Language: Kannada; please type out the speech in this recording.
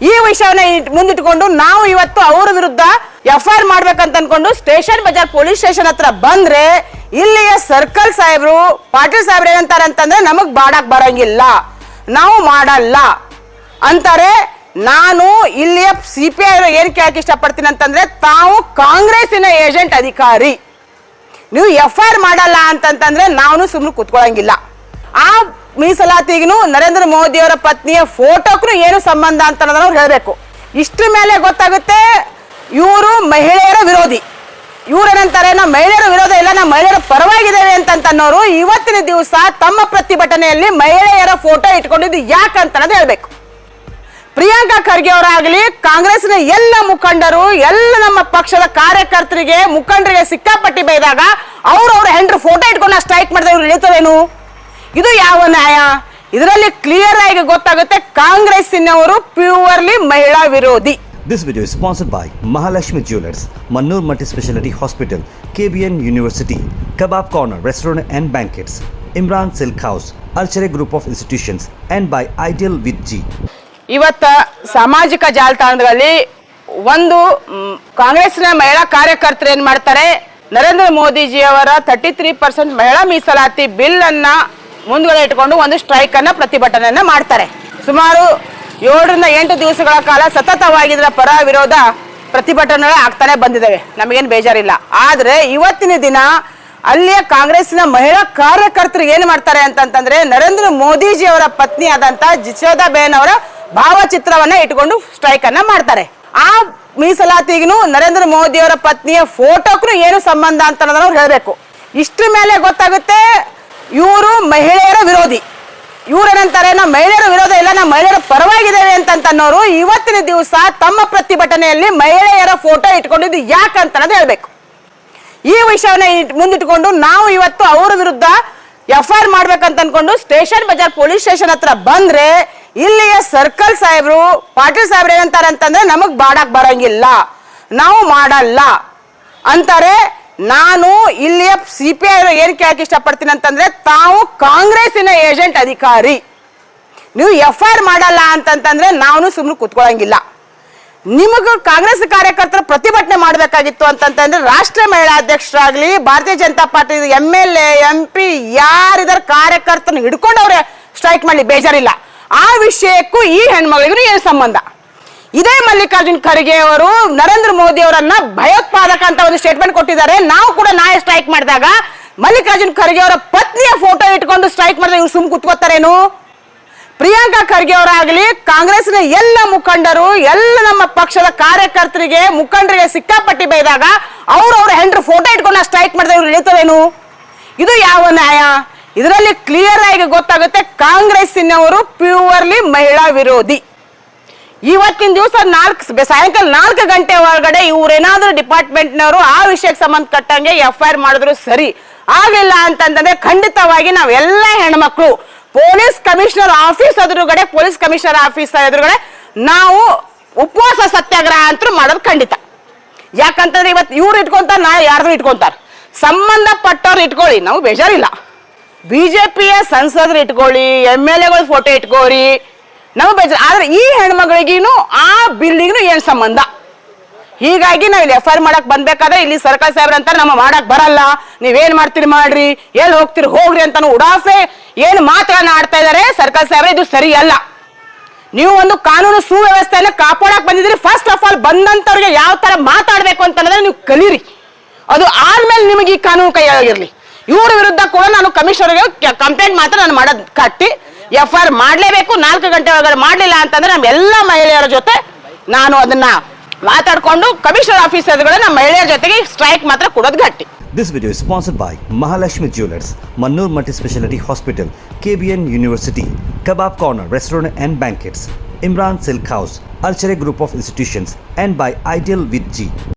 ಈ ವಿಷಯವನ್ನ ಮುಂದಿಟ್ಟುಕೊಂಡು ನಾವು ಇವತ್ತು ಅವರ ವಿರುದ್ಧ ಎಫ್ಐಆರ್ ಮಾಡ್ಬೇಕಂತ ಅನ್ಕೊಂಡು ಸ್ಟೇಷನ್ ಬಜಾರ್ ಪೊಲೀಸ್ ಸ್ಟೇಷನ್ ಹತ್ರ ಬಂದ್ರೆ ಇಲ್ಲಿಯ ಸರ್ಕಲ್ ಸಾಹೇಬ್ರು ಪಾಟೀಲ್ ಸಾಹೇಬ್ರು ಏನಂತಾರೆ ಅಂತಂದ್ರೆ ನಮಗ್ ಬಾಡಕ್ ಬರಂಗಿಲ್ಲ, ನಾವು ಮಾಡಲ್ಲ ಅಂತಾರೆ. ನಾನು ಇಲ್ಲಿಯ CPI ಏನ್ ಕೇಳಕ್ ಇಷ್ಟಪಡ್ತೀನಿ ಅಂತಂದ್ರೆ, ತಾವು ಕಾಂಗ್ರೆಸ್ಸಿನ ಏಜೆಂಟ್ ಅಧಿಕಾರಿ, ನೀವು ಎಫ್ಐಆರ್ ಮಾಡಲ್ಲ ಅಂತಂತಂದ್ರೆ ನಾವು ಸುಮ್ಮನೆ ಕೂತ್ಕೊಳ್ಳಂಗಿಲ್ಲ. ಆ ಮೀಸಲಾತಿಗೂ ನರೇಂದ್ರ ಮೋದಿ ಅವರ ಪತ್ನಿಯ ಫೋಟೋಕ್ಕೂ ಏನು ಸಂಬಂಧ ಅಂತ ಅನ್ನೋದನ್ನ ಹೇಳ್ಬೇಕು. ಇಷ್ಟ್ರ ಮೇಲೆ ಗೊತ್ತಾಗುತ್ತೆ ಇವರು ಮಹಿಳೆಯರ ವಿರೋಧಿ. ಇವ್ರೇನಂತಾರೆ, ನಾವು ಮಹಿಳೆಯರ ವಿರೋಧ ಇಲ್ಲ, ನಾವು ಮಹಿಳೆಯರ ಪರವಾಗಿದ್ದೇವೆ ಅಂತನ್ನೋರು ಇವತ್ತಿನ ದಿವಸ ತಮ್ಮ ಪ್ರತಿಭಟನೆಯಲ್ಲಿ ಮಹಿಳೆಯರ ಫೋಟೋ ಇಟ್ಕೊಂಡಿದ್ದು ಯಾಕಂತ ಅನ್ನೋದು ಹೇಳ್ಬೇಕು. ಪ್ರಿಯಾಂಕಾ ಖರ್ಗೆ ಅವರಾಗಲಿ, ಕಾಂಗ್ರೆಸ್ನ ಎಲ್ಲ ಮುಖಂಡರು, ಎಲ್ಲ ನಮ್ಮ ಪಕ್ಷದ ಕಾರ್ಯಕರ್ತರಿಗೆ ಮುಖಂಡರಿಗೆ ಸಿಕ್ಕಾಪಟ್ಟಿ ಬೈದಾಗ ಅವ್ರವ್ರ ಹೆಂಡ್ರ ಫೋಟೋ ಇಟ್ಕೊಂಡು ಸ್ಟ್ರೈಕ್ ಮಾಡಿದ್ರೆ ಇವ್ರು ನಡೀತದೇನು? ಇದು ಯಾವ ನ್ಯಾಯ? ಇದರಲ್ಲಿ ಕ್ಲಿಯರ್ ಆಗಿ ಗೊತ್ತಾಗುತ್ತೆ ಕಾಂಗ್ರೆಸ್ಸಿನವರು ಪ್ಯೂರ್ಲಿ ಮಹಿಳಾ ವಿರೋಧಿ. This video is sponsored by Mahalakshmi Jewelers, Mannur Multi-Speciality Hospital, KBN University, Kebab Corner Restaurant and Banquets, Imran Silk House, Archery Group of Institutions, and by Ideal with G. ಇವತ್ತ ಸಾಮಾಜಿಕ ಜಾಲತಾಣಗಳಲ್ಲಿ ಒಂದು ಕಾಂಗ್ರೆಸ್ನ ಮಹಿಳಾ ಕಾರ್ಯಕರ್ತರು ಏನ್ ಮಾಡ್ತಾರೆ, ನರೇಂದ್ರ ಮೋದಿಜಿಯವರ 33% ಮಹಿಳಾ ಮೀಸಲಾತಿ ಬಿಲ್ ಅನ್ನ ಮುಂದ್ಗಡೆ ಇಟ್ಕೊಂಡು ಒಂದು ಸ್ಟ್ರೈಕ್ ಅನ್ನ ಪ್ರತಿಭಟನೆಯನ್ನ ಮಾಡ್ತಾರೆ. ಸುಮಾರು 7 ರಿಂದ 8 ದಿವಸಗಳ ಕಾಲ ಸತತವಾಗಿದ್ರ ಪರ ವಿರೋಧ ಪ್ರತಿಭಟನೆಗಳು ಆಗ್ತಾನೆ ಬಂದಿದ್ದಾವೆ, ನಮಗೇನು ಬೇಜಾರಿಲ್ಲ. ಆದ್ರೆ ಇವತ್ತಿನ ದಿನ ಅಲ್ಲಿಯ ಕಾಂಗ್ರೆಸ್ನ ಮಹಿಳಾ ಕಾರ್ಯಕರ್ತರು ಏನು ಮಾಡ್ತಾರೆ ಅಂತಂತಂದ್ರೆ, ನರೇಂದ್ರ ಮೋದಿಜಿ ಅವರ ಪತ್ನಿ ಆದಂತ ಜಶೋದಾಬೇನ್ ಅವರ ಭಾವಚಿತ್ರವನ್ನ ಇಟ್ಕೊಂಡು ಸ್ಟ್ರೈಕ್ ಅನ್ನ ಮಾಡ್ತಾರೆ. ಆ ಮೀಸಲಾತಿಗೂ ನರೇಂದ್ರ ಮೋದಿ ಅವರ ಪತ್ನಿಯ ಫೋಟೋಕ್ಕೂ ಏನು ಸಂಬಂಧ ಅಂತ ಅನ್ನೋದನ್ನ ಹೇಳ್ಬೇಕು. ಇಷ್ಟ್ರ ಮೇಲೆ ಗೊತ್ತಾಗುತ್ತೆ ಇವರು ಮಹಿಳೆಯರ ವಿರೋಧಿ. ಇವ್ರೇನಂತಾರೆ, ನಾವು ಮಹಿಳೆಯರ ವಿರೋಧ ಇಲ್ಲ, ನಾವು ಮಹಿಳೆಯರ ಪರವಾಗಿದ್ದೇವೆ ಅಂತನ್ನೋರು ಇವತ್ತಿನ ದಿವಸ ತಮ್ಮ ಪ್ರತಿಭಟನೆಯಲ್ಲಿ ಮಹಿಳೆಯರ ಫೋಟೋ ಇಟ್ಕೊಂಡಿದ್ದು ಯಾಕಂತ ಅನ್ನೋದು ಹೇಳ್ಬೇಕು. ಈ ವಿಷಯವನ್ನ ಮುಂದಿಟ್ಟುಕೊಂಡು ನಾವು ಇವತ್ತು ಅವರ ವಿರುದ್ಧ ಎಫ್ಐಆರ್ ಮಾಡ್ಬೇಕಂತ ಅನ್ಕೊಂಡು ಸ್ಟೇಷನ್ ಬಜಾರ್ ಪೊಲೀಸ್ ಸ್ಟೇಷನ್ ಹತ್ರ ಬಂದ್ರೆ ಇಲ್ಲಿಯ ಸರ್ಕಲ್ ಸಾಹೇಬ್ರು ಪಾಟೀಲ್ ಸಾಹೇಬ್ರು ಏನಂತಾರೆ ಅಂತಂದ್ರೆ ನಮಗ್ ಬಾಡಕ್ ಬರಂಗಿಲ್ಲ, ನಾವು ಮಾಡಲ್ಲ ಅಂತಾರೆ. ನಾನು ಇಲ್ಲಿಯ CPI ಏನ್ ಕೇಳಕ್ ಇಷ್ಟಪಡ್ತೀನಿ ಅಂತಂದ್ರೆ, ತಾವು ಕಾಂಗ್ರೆಸ್ಸಿನ ಏಜೆಂಟ್ ಅಧಿಕಾರಿ, ನೀವು ಎಫ್ಐಆರ್ ಮಾಡಲ್ಲ ಅಂತಂತಂದ್ರೆ ನಾವು ಸುಮ್ಮನೆ ಕೂತ್ಕೊಳ್ಳಂಗಿಲ್ಲ. ನಿಮಗೂ ಕಾಂಗ್ರೆಸ್ ಕಾರ್ಯಕರ್ತರ ಪ್ರತಿಭಟನೆ ಮಾಡಬೇಕಾಗಿತ್ತು ಅಂತಂತಂದ್ರೆ ರಾಷ್ಟ್ರೀಯ ಮಹಿಳಾ ಅಧ್ಯಕ್ಷರಾಗ್ಲಿ, ಭಾರತೀಯ ಜನತಾ ಪಾರ್ಟಿ MLA MP ಯಾರಿದಾರ ಕಾರ್ಯಕರ್ತನ ಹಿಡ್ಕೊಂಡು ಅವ್ರೆ ಸ್ಟ್ರೈಕ್ ಮಾಡ್ಲಿ, ಬೇಜಾರಿಲ್ಲ. ಆ ವಿಷಯಕ್ಕೂ ಈ ಹೆಣ್ಮಗಳಿಗೂ ಏನು ಸಂಬಂಧ? ಇದೇ ಮಲ್ಲಿಕಾರ್ಜುನ್ ಖರ್ಗೆ ಅವರು ನರೇಂದ್ರ ಮೋದಿ ಅವರನ್ನ ಭಯೋತ್ಪಾದಕ ಅಂತ ಒಂದು ಸ್ಟೇಟ್ಮೆಂಟ್ ಕೊಟ್ಟಿದ್ದಾರೆ. ನಾವು ಕೂಡ ನಾಳೆ ಸ್ಟ್ರೈಕ್ ಮಾಡಿದಾಗ ಮಲ್ಲಿಕಾರ್ಜುನ್ ಖರ್ಗೆ ಅವರ ಪತ್ನಿಯ ಫೋಟೋ ಇಟ್ಕೊಂಡು ಸ್ಟ್ರೈಕ್ ಮಾಡಿದ್ರೆ ಇವ್ರು ಸುಮ್ ಕೂತ್ಕೋತಾರೇನು? ಪ್ರಿಯಾಂಕಾ ಖರ್ಗೆ ಅವರಾಗಲಿ, ಕಾಂಗ್ರೆಸ್ನ ಎಲ್ಲ ಮುಖಂಡರು, ಎಲ್ಲ ನಮ್ಮ ಪಕ್ಷದ ಕಾರ್ಯಕರ್ತರಿಗೆ ಮುಖಂಡರಿಗೆ ಸಿಕ್ಕಾಪಟ್ಟಿ ಬೈದಾಗ ಅವ್ರವ್ರ ಹೆಂಡ್ರ ಫೋಟೋ ಇಟ್ಕೊಂಡು ಸ್ಟ್ರೈಕ್ ಮಾಡಿದ್ರೆ ಇವ್ರು ನಡೀತದೇನು? ಇದು ಯಾವ ನ್ಯಾಯ? ಇದರಲ್ಲಿ ಕ್ಲಿಯರ್ ಆಗಿ ಗೊತ್ತಾಗುತ್ತೆ ಕಾಂಗ್ರೆಸ್ಸಿನವರು ಪ್ಯೂರ್ಲಿ ಮಹಿಳಾ ವಿರೋಧಿ. ಇವತ್ತಿನ ದಿವಸ ಸಾಯಂಕಾಲ 4 ಗಂಟೆ ಒಳಗಡೆ ಇವ್ರೇನಾದ್ರೂ ಡಿಪಾರ್ಟ್ಮೆಂಟ್ನವರು ಆ ವಿಷಯಕ್ಕೆ ಸಂಬಂಧಪಟ್ಟಂಗೆ ಎಫ್ಐಆರ್ ಮಾಡಿದ್ರು ಸರಿ, ಆಗಿಲ್ಲ ಅಂತಂದ್ರೆ ಖಂಡಿತವಾಗಿ ನಾವೆಲ್ಲ ಹೆಣ್ಮಕ್ಳು ಪೊಲೀಸ್ ಕಮಿಷನರ್ ಆಫೀಸ್ ಎದುರುಗಡೆ ನಾವು ಉಪವಾಸ ಸತ್ಯಾಗ್ರಹ ಅಂತೂ ಮಾಡೋದು ಖಂಡಿತ. ಯಾಕಂತಂದ್ರೆ ಇವತ್ತು ಇವ್ರು ಇಟ್ಕೊಂತಾರ, ನಾ ಯಾರ್ದು ಇಟ್ಕೊಂತಾರ, ಸಂಬಂಧಪಟ್ಟವ್ರು ಇಟ್ಕೊಳ್ಳಿ, ನಾವು ಬೇಜಾರಿಲ್ಲ. BJPಯ ಸಂಸದರು ಇಟ್ಕೊಳ್ಳಿ, MLAಗಳ ಫೋಟೋ ಇಟ್ಕೋರಿ, ನಾವು ಬೇಜಾರು. ಆದ್ರೆ ಈ ಹೆಣ್ಮಗಳಿಗೂ ಆ ಬಿಲ್ಲಿಗೂ ಏನ್ ಸಂಬಂಧ? ಹೀಗಾಗಿ ನಾವು ಇಲ್ಲಿ ಎಫ್ಐಆರ್ ಮಾಡಕ್ ಬಂದ್ಬೇಕಾದ್ರೆ ಇಲ್ಲಿ ಸರ್ಕಾರ ಸಾಹೇಬ್ರ ಅಂತ ನಮ್ಮ ಮಾಡಕ್ ಬರಲ್ಲ, ನೀವೇನ್ ಮಾಡ್ತೀರಿ ಮಾಡ್ರಿ, ಎಲ್ಲಿ ಹೋಗ್ತೀರಿ ಹೋಗ್ರಿ ಅಂತ ಉಡಾಫೆ ಏನು ಮಾತುಗಳನ್ನ ಆಡ್ತಾ ಇದಾರೆ ಸರ್ಕಾರ ಸಾಹೇಬ್ರ. ಇದು ಸರಿ ಅಲ್ಲ. ನೀವು ಒಂದು ಕಾನೂನು ಸುವ್ಯವಸ್ಥೆಯನ್ನ ಕಾಪಾಡಕ್ ಬಂದಿದ್ರಿ. ಫಸ್ಟ್ ಆಫ್ ಆಲ್ ಬಂದಂತವ್ರಿಗೆ ಯಾವ ತರ ಮಾತಾಡ್ಬೇಕು ಅಂತಂದ್ರೆ ನೀವು ಕಲೀರಿ, ಅದು ಆದ್ಮೇಲೆ ನಿಮಗೆ ಈ ಕಾನೂನು ಕೈಯಾಗಿರ್ಲಿ. ಇವ್ರ ವಿರುದ್ಧ ಕೂಡ ನಾನು ಕಮಿಷನರ್ಗೆ ಕಂಪ್ಲೇಂಟ್ ಮಾತ್ರ ನಾನು ಮಾಡೋದು ಕಟ್ಟಿ ಎಫ್ಐಆರ್ ಮಾಡಲೇಬೇಕು. 4 ಗಂಟೆ ಒಳಗಡೆ ಮಾಡಲಿಲ್ಲ ಅಂತಂದ್ರೆ ನಮ್ಮೆಲ್ಲ ಮಹಿಳೆಯರ ಜೊತೆ ನಾನು ಅದನ್ನ ಮಾತಾಡ್ಕೊಂಡು ಕಮಿಷನರ್ ಆಫೀಸ್ ಎದುರುಗಡೆ ನಮ್ಮ ಮಹಿಳೆಯರ ಜೊತೆಗೆ ಸ್ಟ್ರೈಕ್ ಮಾತ್ರ ಕೊಡೋದು ಗಟ್ಟಿ. This video is sponsored by Mahalakshmi Jewelers, Mannur Multi-Speciality Hospital, KBN University, Kebab Corner Restaurant and Banquets, Imran Silk House, Archery Group of Institutions, and by Ideal with G.